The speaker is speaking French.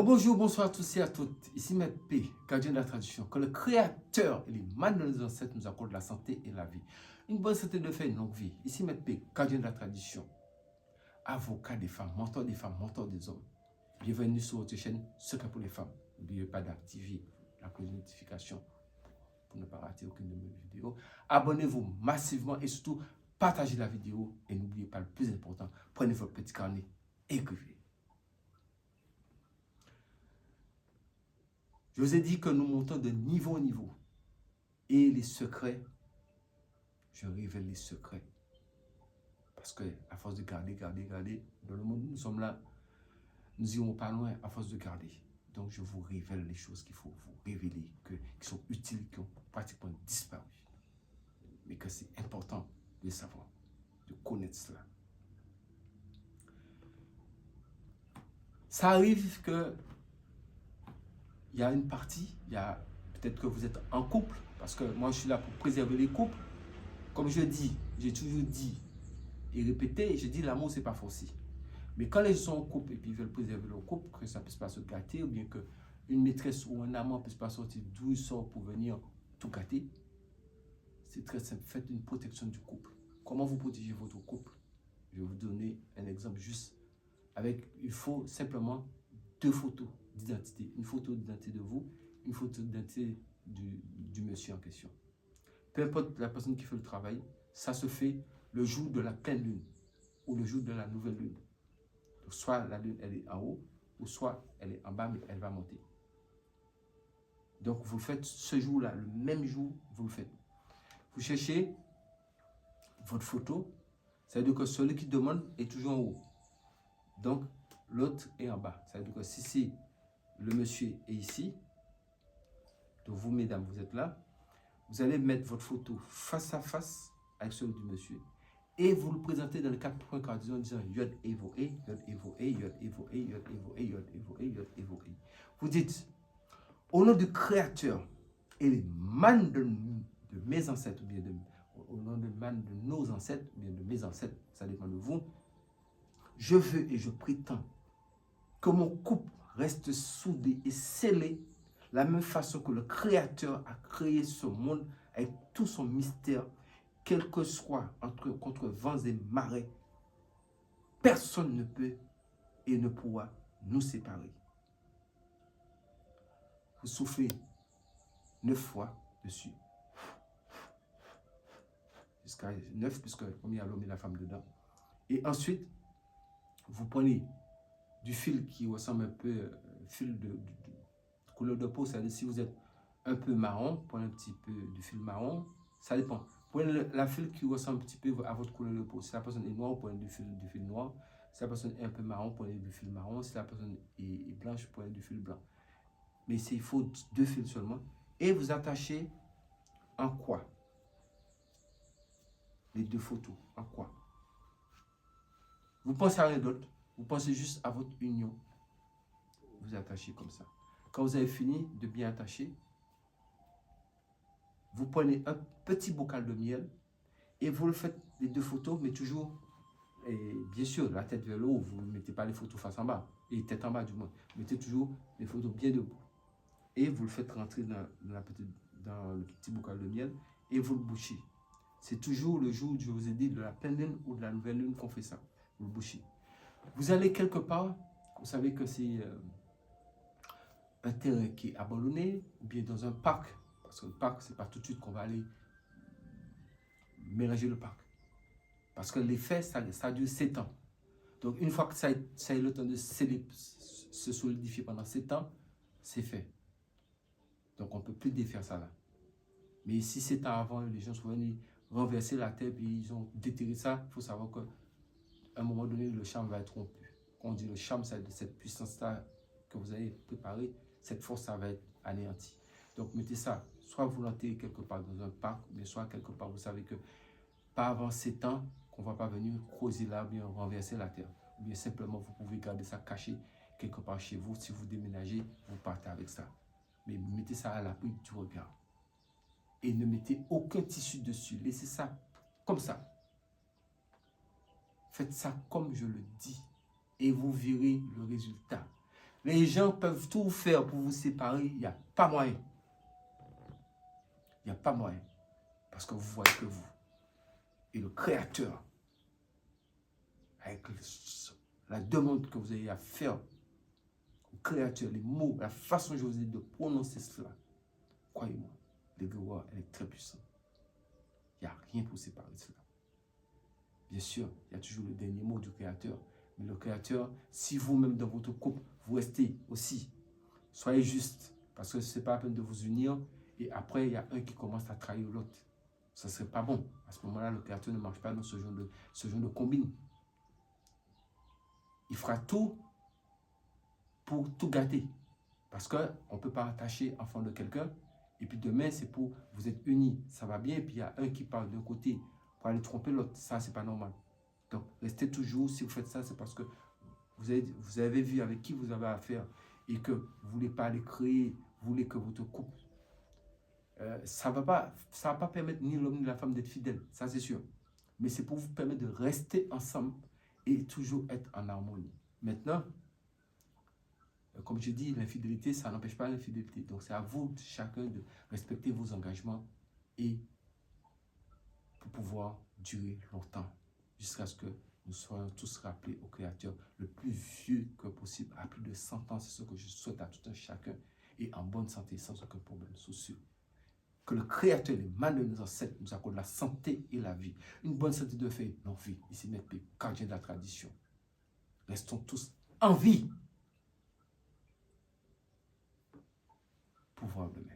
Bonjour, bonsoir à tous et à toutes. Ici Maître P, gardien de la tradition. Que le Créateur et les manes de nos ancêtres nous accordent la santé et la vie. Une bonne santé de faire une longue vie. Ici Maître P, gardien de la tradition. Avocat des femmes, mentor des hommes. Bienvenue sur votre chaîne Secret pour les femmes. N'oubliez pas d'activer la cloche de notification pour ne pas rater aucune de mes vidéos. Abonnez-vous massivement et surtout partagez la vidéo. Et n'oubliez pas le plus important, prenez votre petit carnet et écrivez. Je vous ai dit que nous montons de niveau en niveau. Et les secrets, je révèle les secrets. Parce que à force de garder, dans le monde où nous sommes là, nous n'irons pas loin à force de garder. Donc je vous révèle les choses qu'il faut vous révéler, qui sont utiles, qui ont pratiquement disparu. Mais que c'est important de savoir, de connaître cela. Ça arrive que il y a une partie, peut-être que vous êtes en couple, parce que moi je suis là pour préserver les couples. Comme je dis, j'ai toujours dit et répété, je dis l'amour c'est pas forcé. Mais quand les gens sont en couple et puis ils veulent préserver leur couple, que ça ne puisse pas se gâter, ou bien qu'une maîtresse ou un amant ne puisse pas sortir d'où il sort pour venir tout gâter, c'est très simple, faites une protection du couple. Comment vous protégez votre couple? Je vais vous donner un exemple juste. Il faut simplement 2 photos d'identité. Une photo d'identité de vous, une photo d'identité du monsieur en question. Peu importe la personne qui fait le travail, ça se fait le jour de la pleine lune ou le jour de la nouvelle lune. Donc, soit la lune elle est en haut ou soit elle est en bas mais elle va monter. Donc vous le faites ce jour-là, le même jour, vous le faites. Vous cherchez votre photo, ça veut dire que celui qui demande est toujours en haut. Donc l'autre est en bas. Ça veut dire que si le monsieur est ici, donc vous mesdames, vous êtes là, vous allez mettre votre photo face à face avec celui du monsieur et vous le présentez dans le 4 points cardinaux en disant Yod Evo E, Yod Evo E, Yod Evo E, Yod Evo E, Yod Evo E, Yod Evo E. Vous dites au nom du Créateur et les manes de mes ancêtres, ou bien au nom des manes de nos ancêtres, ou bien de mes ancêtres, ça dépend de vous, je veux et je prétends que mon couple reste soudé et scellé la même façon que le Créateur a créé ce monde avec tout son mystère, quel que soit contre vents et marées, personne ne peut et ne pourra nous séparer. Vous soufflez 9 fois dessus. Jusqu'à 9, puisque il y a l'homme et la femme dedans. Et ensuite, vous prenez du fil qui ressemble un peu fil de couleur de peau, c'est-à-dire si vous êtes un peu marron, prenez un petit peu du fil marron, ça dépend. Prenez la fil qui ressemble un petit peu à votre couleur de peau. Si la personne est noire, prenez du fil noir. Si la personne est un peu marron, prenez du fil marron. Si la personne est blanche, prenez du fil blanc. Mais il faut 2 fils seulement. Et vous attachez en quoi? Les 2 photos, en quoi? Vous pensez à rien d'autre. Vous pensez juste à votre union. Vous attachez comme ça. Quand vous avez fini de bien attacher, vous prenez un petit bocal de miel et vous le faites les 2 photos, mais toujours, et bien sûr, la tête vers le haut. Vous ne mettez pas les photos face en bas, et tête en bas du moins. Vous mettez toujours les photos bien debout. Et vous le faites rentrer dans le petit bocal de miel et vous le bouchez. C'est toujours le jour, je vous ai dit, de la pleine lune ou de la nouvelle lune qu'on fait ça. Vous le bouchez. Vous allez quelque part, vous savez que c'est un terrain qui est abandonné, ou bien dans un parc. Parce que le parc, ce n'est pas tout de suite qu'on va aller mélanger le parc. Parce que l'effet, ça dure 7 ans. Donc une fois que ça a eu le temps de se solidifier pendant 7 ans, c'est fait. Donc on ne peut plus défaire ça là. Mais si 7 ans avant, les gens sont venus renverser la terre, puis ils ont déterré ça, il faut savoir qu'à un moment donné, le charme va être rompu. Quand on dit le charme, c'est de cette puissance-là que vous avez préparée, cette force, ça va être anéantie. Donc mettez ça, soit vous l'enterrez quelque part dans un parc, mais soit quelque part, vous savez que pas avant 7 ans, qu'on ne va pas venir creuser là, bien renverser la terre. Ou bien simplement, vous pouvez garder ça caché quelque part chez vous. Si vous déménagez, vous partez avec ça. Mais mettez ça à l'abri du regard. Et ne mettez aucun tissu dessus. Laissez ça comme ça. Faites ça comme je le dis. Et vous verrez le résultat. Les gens peuvent tout faire pour vous séparer. Il n'y a pas moyen. Il n'y a pas moyen. Parce que vous voyez que vous. Et le Créateur, avec la demande que vous avez à faire au Créateur, les mots, la façon que je vous ai dit de prononcer cela, croyez-moi, l'égard, elle est très puissante. Il n'y a rien pour séparer de cela. Bien sûr, il y a toujours le dernier mot du Créateur. Mais le Créateur, si vous-même dans votre couple, vous restez aussi, soyez juste. Parce que ce n'est pas la peine de vous unir. Et après, il y a un qui commence à trahir l'autre. Ça ne serait pas bon. À ce moment-là, le Créateur ne marche pas dans ce genre de combine. Il fera tout pour tout gâter. Parce qu'on ne peut pas attacher enfant de quelqu'un. Et puis demain, c'est pour vous être unis. Ça va bien. Et puis il y a un qui parle d'un côté pour aller tromper l'autre. Ça, c'est pas normal. Donc, restez toujours. Si vous faites ça, c'est parce que vous avez vu avec qui vous avez affaire et que vous ne voulez pas aller créer, vous voulez que votre couple. Ça ne va pas permettre ni l'homme ni la femme d'être fidèles. Ça, c'est sûr. Mais c'est pour vous permettre de rester ensemble et toujours être en harmonie. Maintenant, comme je dis, l'infidélité, ça n'empêche pas l'infidélité. Donc, c'est à vous, chacun, de respecter vos engagements et pour pouvoir durer longtemps, jusqu'à ce que nous soyons tous rappelés au Créateur le plus vieux que possible, à plus de 100 ans. C'est ce que je souhaite à tout un chacun, et en bonne santé, sans aucun problème social. Que le Créateur, les mains de nos ancêtres, nous accorde la santé et la vie. Une bonne santé de fait, non vie. Ici, notre gardien de la tradition. Restons tous en vie pour voir demain.